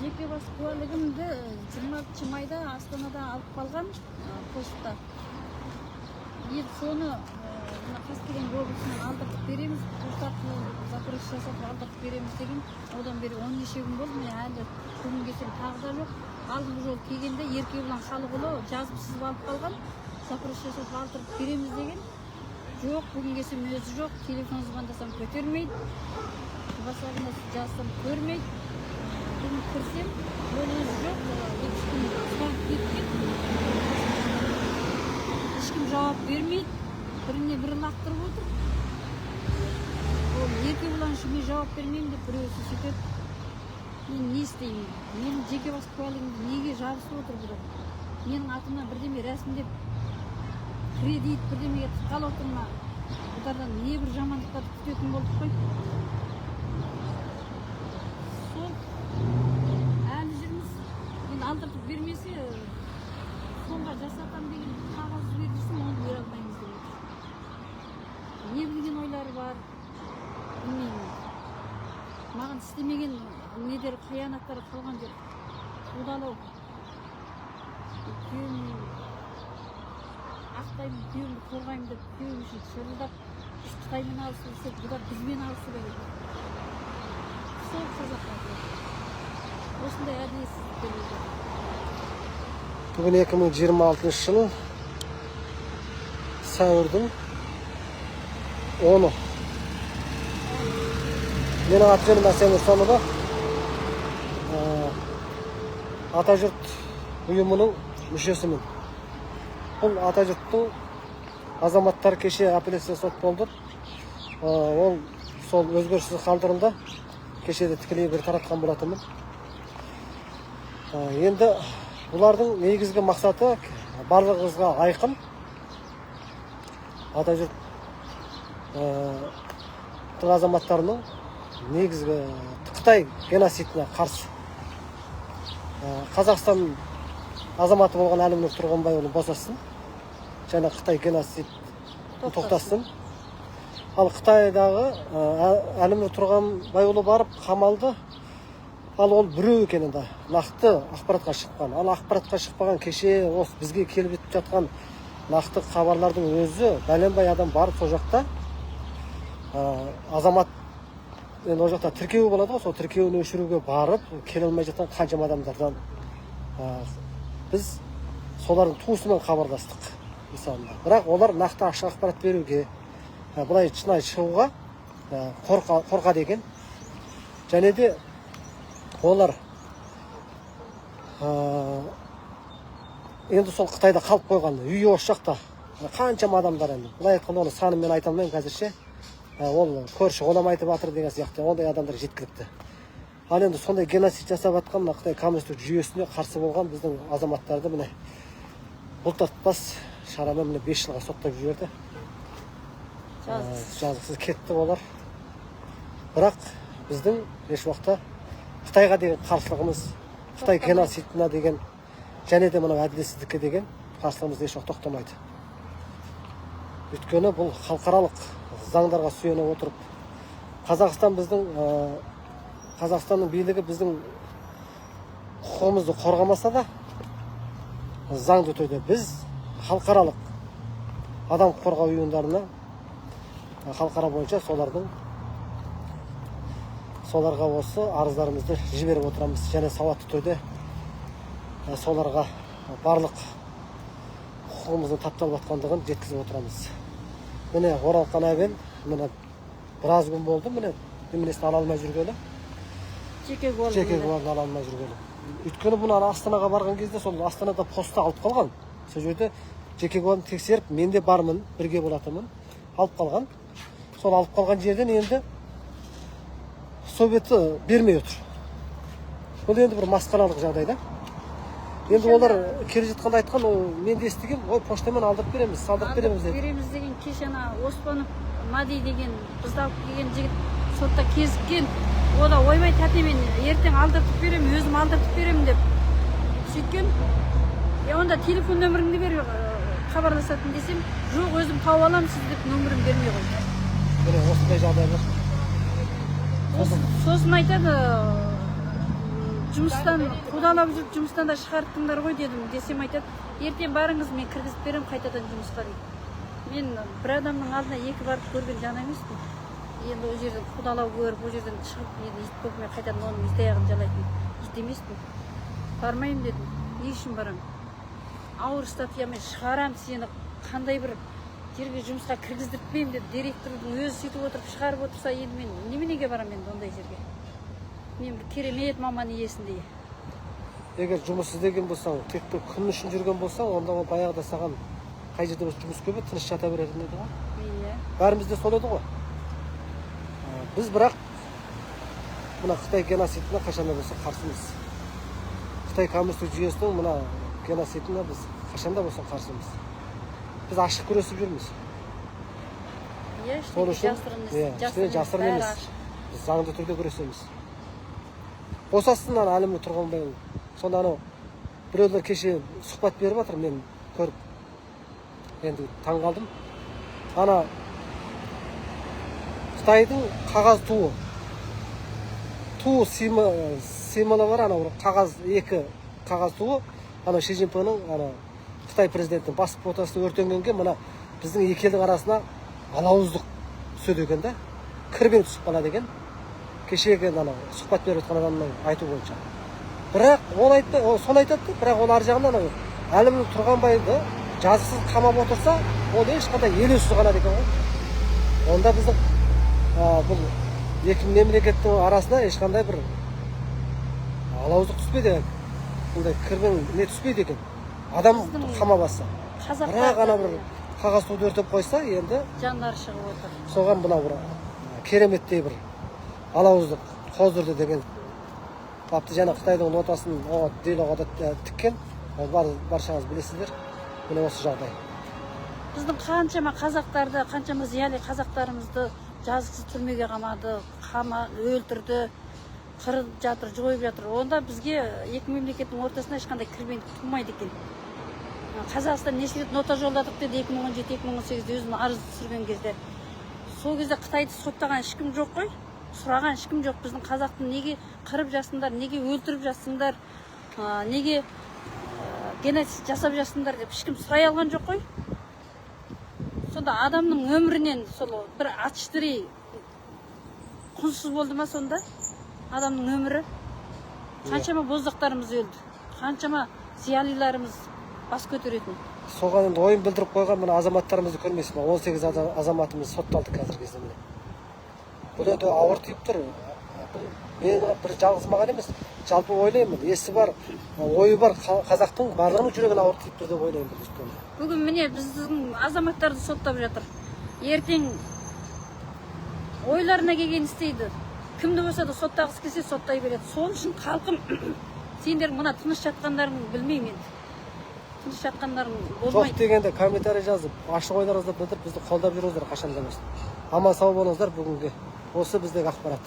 жеке бас куәлігімді 26 майда Астанада алып қалған почта. Енді соны Қаскелең облысынан алдыртып береміз, почта арқылы запрос жасап алдыртып береміз деген. Одан бері 10 неше күн болды, міне әлі бүгін келсем тағы да жоқ. Алдыңғы жолы келгенде Еркебұлан Халықұлы жазып сызып алып қалған, запрос жасап алдыртып береміз деген. Жоқ, бүгін келсем өзі жоқ, телефон звондасам көтермейді, WhatsApp-ына жазсам көрмейді. Бүгін кірсем, ол өзі жоқ, ешкім жауап бермейді, біріне бірі лақтырып отыр. Ол Еркебұлан үшін мен жауап бермеймін деп біреусі сөйтеді. Мен не істеймін? Менің жеке бас куәлігімді неге жабысып отыр бұдан? Менің атымнан бірдеме рәсімдеп, кредит бірдемеге тұтқалы отыр ма? Бұлардан не бір жамандықтарды күтетін болдық қой. Сол әлі жүрміз. Енді алдыртып бермесе, сонға жасатам деген қағаз бердірсін, оны бере алмаймыз деп отыр. Не білген ойлары бар, білмеймін. Маған істемеген недер қиянаттары қалған жоқ. Удалау. Күйеуімді ақтаймын, күйеуімді қорғаймын деп, күйеуім үшін шырылдап, біз Қытаймен алысып, бұлар бізбен алысып еді. Сол қазақтар. Осындай әдейсіздіктер еді. Бүгін 2026 жыл сәуірдің 10-ы. Менің аты жөнім Әсем Нұрсанова. Атажұрт ұйымының мүшесімін. Бұл Атажұрттың азаматтар кеше апелляция сот болды. Ол сол өзгеріссіз қалдырылды. Кешеде тікелей бір таратқан болатынмын. Енді бұлардың негізгі мақсаты барлығымызға айқын. Атажұрттың азаматтарының негізгі Қытай геноцидіне қарсы. Қазақстан азаматы болған Әлімнұр Тұрғанбайұлы босатсын, және Қытай геноцид тоқтатсын. Ал Қытайдағы Әлімнұр Тұрғанбайұлы барып қамалды. Ал ол біреу екенінде нақты ақпаратқа шыққан. Ал ақпаратқа шықпаған кеше осы бізге келіп жатқан нақты хабарлардың өзі бәленбай адам барып сол жақта азамат енді ол жақта тіркеу болады ғой, сол тіркеуін өшіруге барып келе алмай жатқан қаншама адамдардан біз солардың туысымен хабарластық мысалында. Бірақ олар нақты ашық ақпарат беруге, былай шынайы шығуға қорқады екен. Және де олар енді сол Қытайда қалып қойған үйі осы жақта қаншама адамдар енді. Былай айтқанда оны санын мен айта алмаймын қазірше. Ол көрші ғолам айтып жатыр деген сияқты, ондай адамдар жеткілікті. Ал енді сондай геноцид жасап жатқан Қытай коммунистік жүйесіне қарсы болған біздің азаматтарды міне бұлтартпас шарамен міне 5 жылға соттап жіберді. Жазықсыз кетті олар. Бірақ біздің еш уақытта Қытайға деген қарсылығымыз, Қытай геноцидіне деген, және де мынау әділетсіздікке деген қарсылығымыз еш уақытта тоқтамайды. Өйткені бұл халықаралық заңдарға сүйене отырып, Қазақстанның билігі біздің құқығымызды қорғамаса да, заңды түрде біз халықаралық адам қорғау ұйымдарына халықара бойынша соларға осы арыздарымызды жіберіп отырамыз, және сауатты түрде соларға барлық құқығымыздың тапталып жатқандығын жеткізіп отырамыз. Міне оралған әбен, міне біраз күн болды, міне неменесін ала алмай жүргелі. Жеке куәлігін ала алмай жүргелі. Өйткені бұны Астанаға барған кезде сол Астанада поста алып қалған. Сол жерде жеке куәлігін тексеріп, мен де бармын, бірге болатынмын, алып қалған. Сол алып қалған жерден енді сол беті бермей отыр. Бұл енді бір масқаралық жағдайда. Енді олар келе жатқанда айтқан, мен де естіген, ой, поштамен алдырып береміз, салдырып береміз деді. Береміз деген кешена Оспанов Мади деген бізді алып келген жігіт сотта кезіккен. О да ойбай тәте, мен ертең алдыртып беремін, өзім алдыртып беремін деп сөйткен. Онда телефон нөміріңді бер, хабарласатын десем, жоқ, өзім тауып аламын сіз деп нөмірін бермей қойды. Міне осындай жағдай бар. Сосын айтады, жұмыстан қудалап жүріп жұмыстан да шығарттыңдар ғой десем айтады, ертең барыңыз, мен кіргізіп беремін қайтадан жұмысқа дейді. Мен бір адамның алдына екі барып көрген жан емеспін. Енді ол жерден қудалау көріп, ол жерден шығып, енді ит болып мен қайтадан оның ит аяғын жалайтын ит емеспін. Бармаймын дедім. Не үшін барамын? Ауыр статьямен шығарам сені, қандай бір жерге жұмысқа кіргіздіртпеймін деп директордың өзі сөйтіп отырып шығарып отырса, енді мен неменеге барамын енді ондай жерге? Мен бір керемет маман иесіндей. Егер жұмыс іздеген болсаң, тек бір күн үшін жүрген болсаң, онда ол баяғыда саған қай жерде жұмыс көп еді, тыныш жата беретін еді ғой. Иә. Бәрімізде сол еді ғой. Біз бірақ мына Қытай геноцидіне қашанда болса қарсымыз. Қытай коммунистік жүйесінің мына геноцидіне біз қашанда болса қарсымыз. Біз ашық күресіп жүрміз. Иә, жасырын емес. Біз заңды түрде күресеміз. Босасын ана Әлімі Тұрғанбайұлы. Сонда анау біреулер кеше сұхбат беріп жатыр, мен көріп енді таң қалдым. Ана Қытайдың қағаз туы символы бар, ана қағаз, екі қағаз туы, ана Ши Цзиньпиннің, ана Қытай президентінің бас фотосы өртенгенге мына біздің екі елдің арасына алауыздық түседі екен да, кірбең түсіп қалады екен. Кешегі ана сұхбат беріп жатқан адамның айту бойынша. Бірақ ол айтты, соны айтады, бірақ ол ар жағынан Әлім Тұрғанбайды жазықсыз қамап отырса, ол ешқандай елеусіз қалады екен ғой. Онда біздің бұл екі мемлекеттің арасына ешқандай бір алауыздық түспейді екен. Бұндай кірбең не түспейді екен. Адам қамап алса. Бірақ ана бір қағаз туды өртеп қойса, енді жандары шығып отыр. Соған мына бір кереметтей бір алауыздық қоздырды деген. Бапты жаңа Қытайдың нотасын делоға тіккен. Баршаңыз білесіздер. Міне осы жағдай. Біздің қаншама қазақтарды, қаншама зиялы қазақтарымызды жазықсыз түрмеге қамады, өлтірді, қырып жатыр, жойып жатыр. Онда бізге екі мемлекеттің ортасына ешқандай кірбеңдік тумайды екен. Қазақстан неше рет нота жолдадық деді 2017-2018-де өзім арыз түсірген кезде. Сол кезде Қытайды соттаған ешкім жоқ қой. Сұраған ешкім жоқ. Біздің қазақтың неге қырып жасыңдар, неге өлтіріп жасыңдар, неге геноцид жасап жасыңдар деп ешкім сұрай алған жоқ қой. Сонда адамның өмірінен сол бір атыштырей құнсыз болды ма сонда? Адамның өмірі? Қаншама боздақтарымыз өлді, қаншама зиялиларымыз бас көтеретін. Соған енді ойын білдіріп қойған мына азаматтарымызды көрмейсің ба? 18 азаматымыз сотталды қазір кезде міне. Бұл енді ауыр тиіп тұр. Мен бір жалғыз маған емес, жалпы ойлаймын, есі бар, ойы бар қазақтың барлығының жүрегін ауыр тиіп тұр деп ойлаймын. Бүгін міне біздің азаматтарды соттап жатыр. Ертең ойларына келген істейді. Кімді болса да соттағысы келсе соттай береді. Сол үшін халқым, сендер мына тыныш жатқандарың білмеймін енді. Тыныш жатқандарың болмайды. Жоқ дегенде комментарий жазып, ашық ойларыңызды білдіріп, бізді қолдап жүріңіздер қашан да болсын. Аман сау болыңыздар бүгінге. Осы біздегі ақпарат.